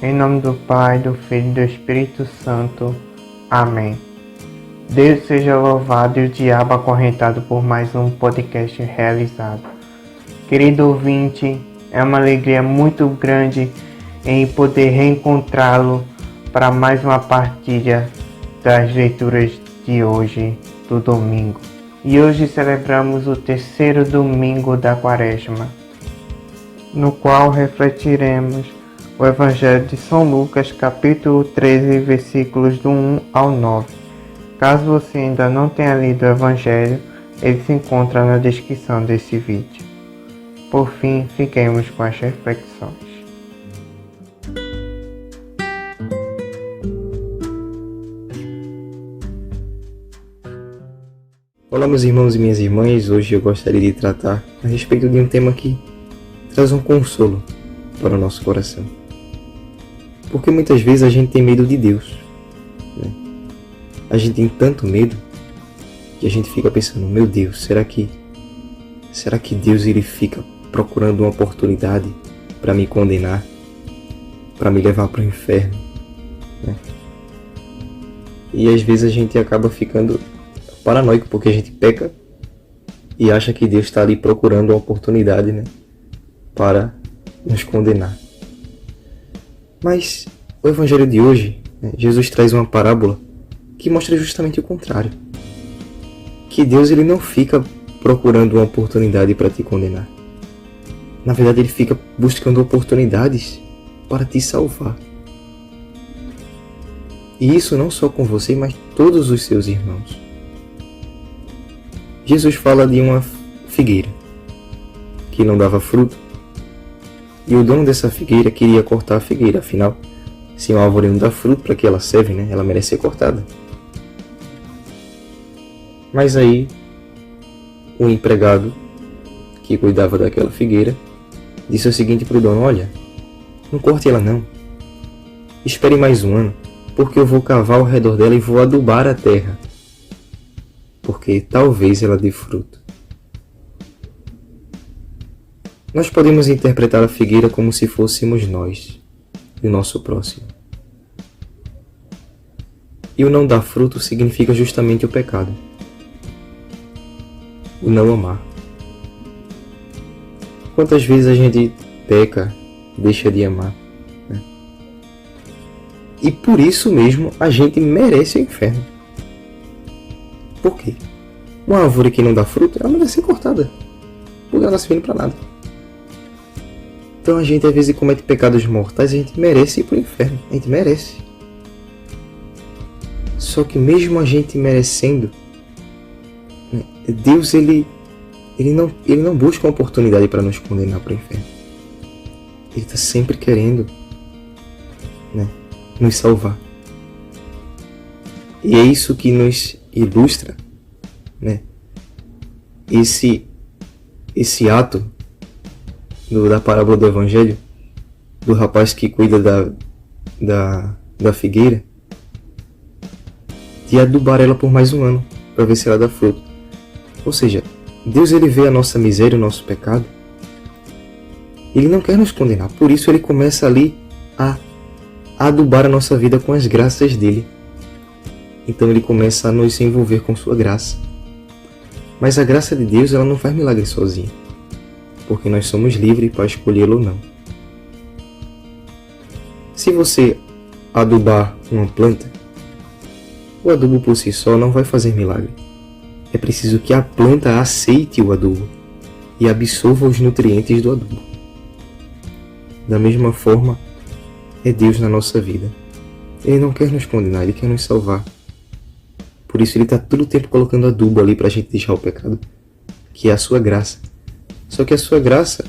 Em nome do Pai, do Filho e do Espírito Santo. Amém. Deus seja louvado e o diabo acorrentado por mais um podcast realizado. Querido ouvinte, é uma alegria muito grande em poder reencontrá-lo para mais uma partilha das leituras de hoje, do domingo. E hoje celebramos o terceiro domingo da Quaresma, no qual refletiremos o Evangelho de São Lucas, capítulo 13, versículos do 1 ao 9. Caso você ainda não tenha lido o Evangelho, ele se encontra na descrição desse vídeo. Por fim, fiquemos com as reflexões. Olá, meus irmãos e minhas irmãs. Hoje eu gostaria de tratar a respeito de um tema que traz um consolo para o nosso coração. Porque muitas vezes a gente tem medo de Deus, né? A gente tem tanto medo que a gente fica pensando, meu Deus, será que Deus ele fica procurando uma oportunidade para me condenar, para me levar para o inferno, né? E às vezes a gente acaba ficando paranoico porque a gente peca e acha que Deus está ali procurando uma oportunidade, né, para nos condenar. Mas o Evangelho de hoje, né, Jesus traz uma parábola que mostra justamente o contrário. Que Deus ele não fica procurando uma oportunidade para te condenar. Na verdade, ele fica buscando oportunidades para te salvar. E isso não só com você, mas todos os seus irmãos. Jesus fala de uma figueira que não dava fruto, e o dono dessa figueira queria cortar a figueira. Afinal, se uma árvore não dá fruto, para que ela serve, né? Ela merece ser cortada. Mas aí, o empregado que cuidava daquela figueira disse o seguinte para o dono: olha, não corte ela não, espere mais um ano, porque eu vou cavar ao redor dela e vou adubar a terra, porque talvez ela dê fruto. Nós podemos interpretar a figueira como se fôssemos nós e o nosso próximo. E o não dar fruto significa justamente o pecado, o não amar. Quantas vezes a gente peca, deixa de amar, né? E por isso mesmo a gente merece o inferno. Por quê? Uma árvore que não dá fruto, ela merece ser cortada, porque ela não está servindo para nada. Então a gente às vezes comete pecados mortais e a gente merece ir para o inferno. A gente merece. Só que mesmo a gente merecendo, né, Deus ele não busca uma oportunidade para nos condenar para o inferno. Ele está sempre querendo, né, nos salvar. E é isso que nos ilustra, né, esse ato da parábola do Evangelho, do rapaz que cuida da figueira, de adubar ela por mais um ano, para ver se ela dá fruto. Ou seja, Deus ele vê a nossa miséria, o nosso pecado, ele não quer nos condenar, por isso ele começa ali a adubar a nossa vida com as graças dele. Então ele começa a nos envolver com sua graça. Mas a graça de Deus ela não faz milagre sozinha, porque nós somos livres para escolhê-lo ou não. Se você adubar uma planta, o adubo por si só não vai fazer milagre. É preciso que a planta aceite o adubo e absorva os nutrientes do adubo. Da mesma forma, é Deus na nossa vida. Ele não quer nos condenar, ele quer nos salvar. Por isso ele está todo o tempo colocando adubo ali para a gente deixar o pecado, que é a sua graça. Só que a sua graça,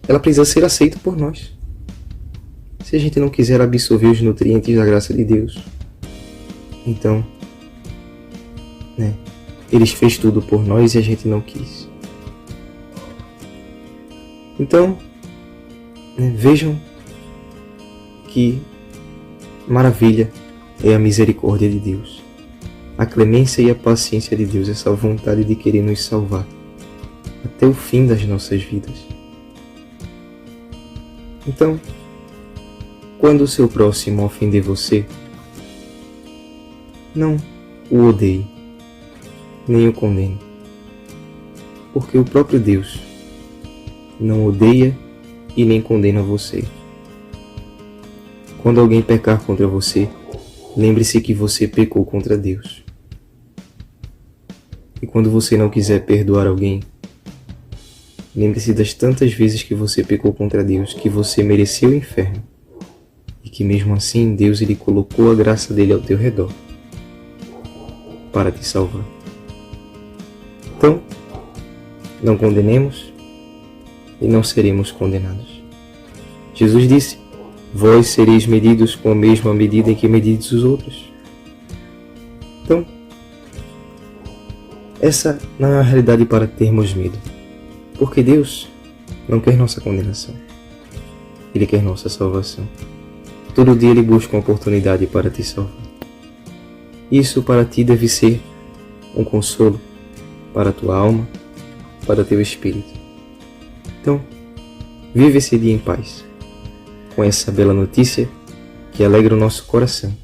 ela precisa ser aceita por nós. Se a gente não quiser absorver os nutrientes da graça de Deus, então, né, Ele fez tudo por nós e a gente não quis. Então, né, vejam que maravilha é a misericórdia de Deus, a clemência e a paciência de Deus, essa vontade de querer nos salvar até o fim das nossas vidas. Então, quando o seu próximo ofender você, não o odeie, nem o condene, porque o próprio Deus não odeia e nem condena você. Quando alguém pecar contra você, lembre-se que você pecou contra Deus. E quando você não quiser perdoar alguém, lembre-se das tantas vezes que você pecou contra Deus, que você mereceu o inferno, e que mesmo assim Deus ele colocou a graça dele ao teu redor para te salvar. Então, não condenemos e não seremos condenados. Jesus disse: vós sereis medidos com a mesma medida em que medides os outros. Então, essa não é a realidade para termos medo, porque Deus não quer nossa condenação, Ele quer nossa salvação. Todo dia Ele busca uma oportunidade para te salvar. Isso para ti deve ser um consolo para a tua alma, para teu espírito. Então, vive esse dia em paz, com essa bela notícia que alegra o nosso coração.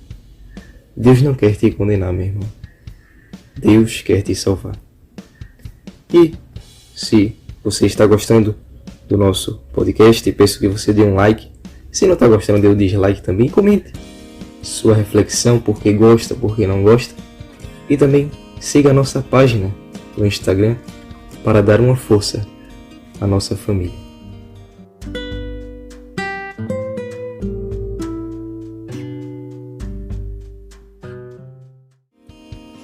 Deus não quer te condenar, meu irmão. Deus quer te salvar. E se você está gostando do nosso podcast, peço que você dê um like. Se não está gostando, dê o dislike também. Comente sua reflexão, por que gosta, por que não gosta. E também siga a nossa página no Instagram para dar uma força à nossa família.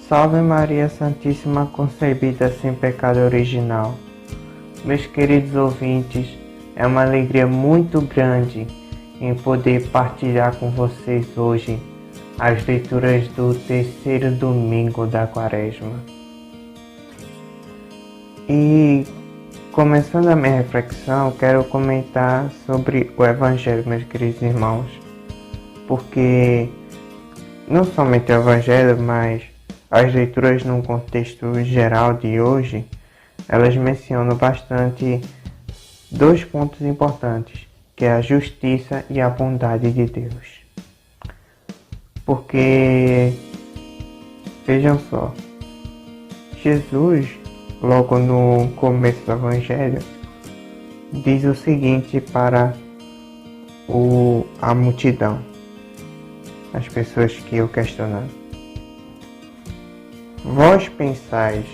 Salve Maria Santíssima concebida sem pecado original. Meus queridos ouvintes, é uma alegria muito grande em poder partilhar com vocês hoje as leituras do terceiro domingo da Quaresma. E começando a minha reflexão, quero comentar sobre o Evangelho, meus queridos irmãos, porque não somente o Evangelho, mas as leituras num contexto geral de hoje, elas mencionam bastante dois pontos importantes, que é a justiça e a bondade de Deus. Porque, vejam só, Jesus, logo no começo do Evangelho, diz o seguinte para a multidão, as pessoas que o questionaram: vós pensais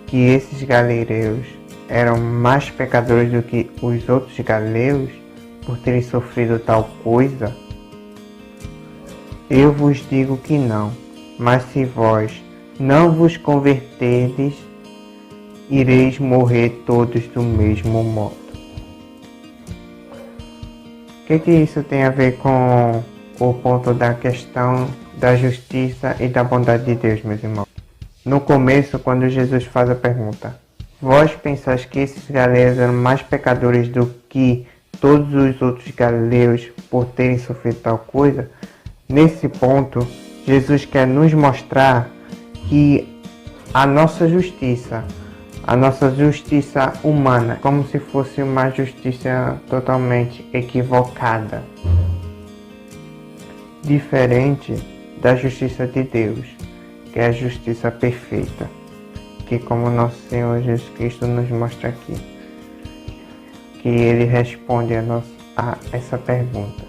que esses galileus eram mais pecadores do que os outros galileus por terem sofrido tal coisa? Eu vos digo que não, mas se vós não vos converterdes, ireis morrer todos do mesmo modo. O que isso tem a ver com o ponto da questão da justiça e da bondade de Deus, meus irmãos? No começo, quando Jesus faz a pergunta: vós pensais que esses galileus eram mais pecadores do que todos os outros galileus por terem sofrido tal coisa? Nesse ponto, Jesus quer nos mostrar que a nossa justiça humana, como se fosse uma justiça totalmente equivocada, diferente da justiça de Deus, que é a justiça perfeita, que como nosso Senhor Jesus Cristo nos mostra aqui, que Ele responde a essa pergunta: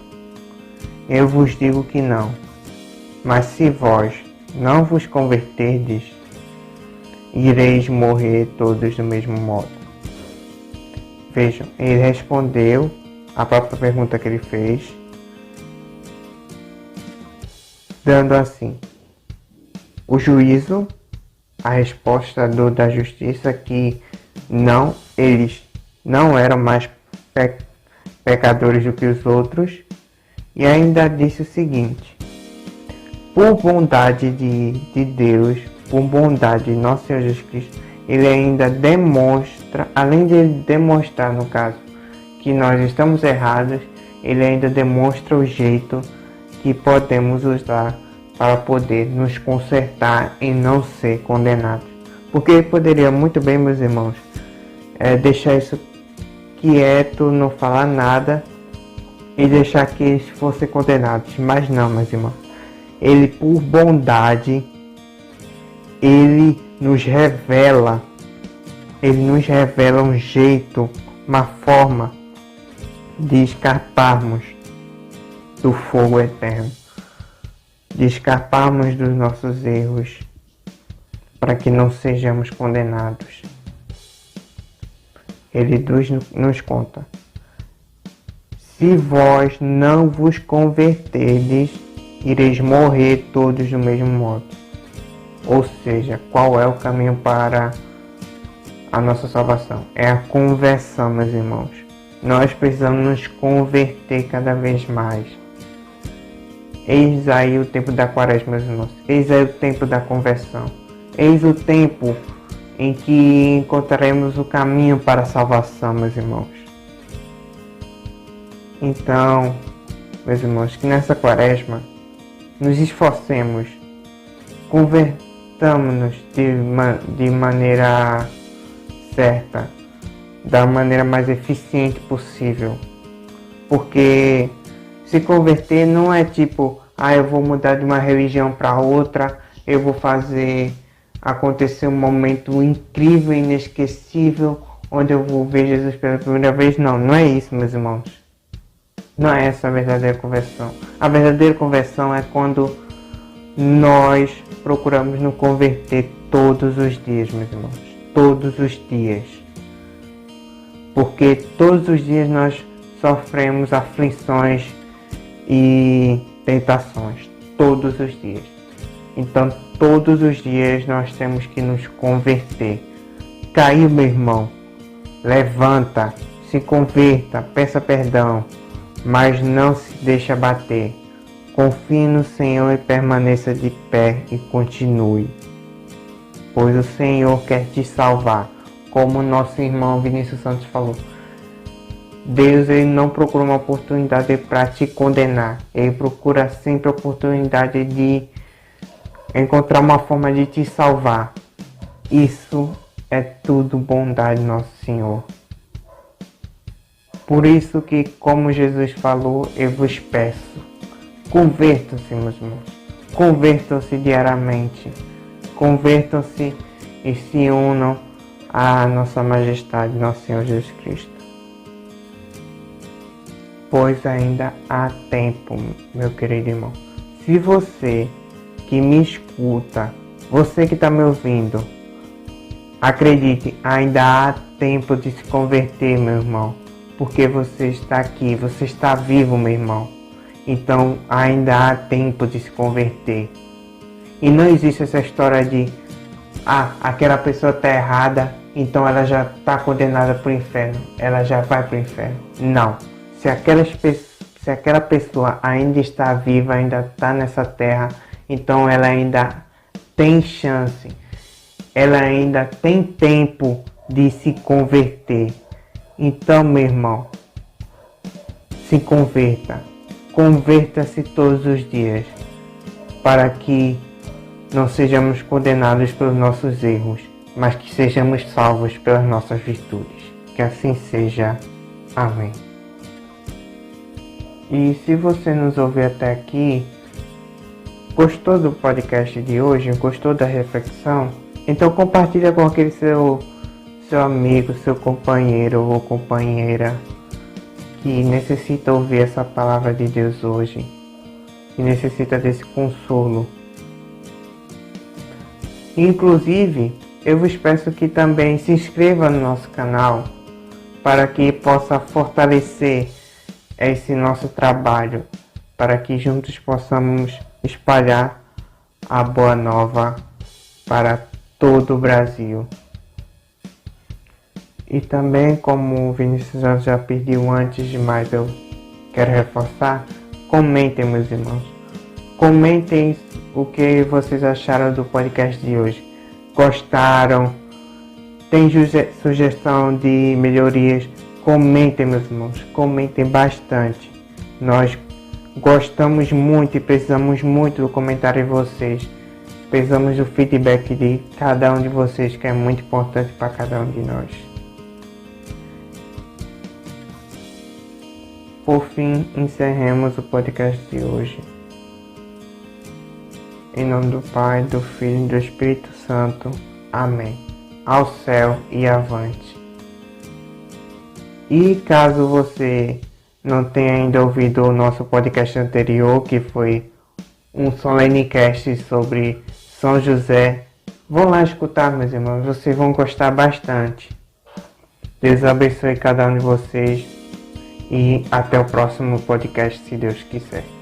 eu vos digo que não, mas se vós não vos converterdes, ireis morrer todos do mesmo modo. Vejam, Ele respondeu a própria pergunta que Ele fez, dando assim o juízo, a resposta da justiça, que não, eles não eram mais pecadores do que os outros, e ainda disse o seguinte: por bondade de Deus, por bondade de nosso Senhor Jesus Cristo, Ele ainda demonstra, além de demonstrar, no caso, que nós estamos errados, Ele ainda demonstra o jeito que podemos usar para poder nos consertar e não ser condenados. Porque Ele poderia muito bem, meus irmãos, deixar isso quieto, não falar nada, e deixar que eles fossem condenados. Mas não, meus irmãos. Ele, por bondade, Ele nos revela um jeito, uma forma de escaparmos do fogo eterno, de escaparmos dos nossos erros, para que não sejamos condenados. Ele nos conta: se vós não vos converterdes, ireis morrer todos do mesmo modo. Ou seja, qual é o caminho para a nossa salvação? É a conversão, meus irmãos. Nós precisamos nos converter cada vez mais. Eis aí o tempo da quaresma, meus irmãos. Eis aí o tempo da conversão. Eis o tempo em que encontraremos o caminho para a salvação, meus irmãos. Então, meus irmãos, que nessa quaresma nos esforcemos, convertamos-nos de maneira certa, da maneira mais eficiente possível. Porque se converter não é tipo, eu vou mudar de uma religião para outra, eu vou fazer acontecer um momento incrível, inesquecível, onde eu vou ver Jesus pela primeira vez. Não é isso, meus irmãos. Não é essa a verdadeira conversão. A verdadeira conversão é quando nós procuramos nos converter todos os dias, meus irmãos. Todos os dias. Porque todos os dias nós sofremos aflições e tentações. Todos os dias. Então, todos os dias nós temos que nos converter. Caiu, meu irmão. Levanta, se converta, peça perdão, mas não se deixe abater. Confie no Senhor e permaneça de pé e continue. Pois o Senhor quer te salvar, como nosso irmão Vinícius Santos falou. Deus, ele não procura uma oportunidade para te condenar. Ele procura sempre a oportunidade de encontrar uma forma de te salvar. Isso é tudo bondade do nosso Senhor. Por isso que, como Jesus falou, eu vos peço, convertam-se, meus irmãos. Convertam-se diariamente. Convertam-se e se unam à nossa majestade, nosso Senhor Jesus Cristo. Pois ainda há tempo, meu querido irmão. Se você que me escuta, você que está me ouvindo, acredite, ainda há tempo de se converter, meu irmão. Porque você está aqui, você está vivo, meu irmão. Então ainda há tempo de se converter. E não existe essa história de aquela pessoa está errada, então ela já está condenada para o inferno, ela já vai para o inferno. Não. Se aquela pessoa ainda está viva, ainda está nessa terra, então ela ainda tem chance, ela ainda tem tempo de se converter. Então, meu irmão, se converta. Converta-se todos os dias, para que não sejamos condenados pelos nossos erros, mas que sejamos salvos pelas nossas virtudes. Que assim seja. Amém. E se você nos ouviu até aqui, gostou do podcast de hoje, gostou da reflexão, então compartilha com aquele seu amigo, seu companheiro ou companheira que necessita ouvir essa palavra de Deus hoje, que necessita desse consolo. Inclusive, eu vos peço que também se inscreva no nosso canal para que possa fortalecer esse nosso trabalho, para que juntos possamos espalhar a boa nova para todo o Brasil. E também, como o Vinícius já pediu antes de mais, eu quero reforçar, comentem, meus irmãos. Comentem o que vocês acharam do podcast de hoje. Gostaram? Tem sugestão de melhorias? Comentem, meus irmãos. Comentem bastante. Nós gostamos muito e precisamos muito do comentário de vocês. Precisamos do feedback de cada um de vocês, que é muito importante para cada um de nós. por fim, encerremos o podcast de hoje. Em nome do Pai, do Filho e do Espírito Santo. Amém. Ao céu e avante. E caso você não tenha ainda ouvido o nosso podcast anterior, que foi um solenecast sobre São José, vão lá escutar, meus irmãos, vocês vão gostar bastante. Deus abençoe cada um de vocês e até o próximo podcast, se Deus quiser.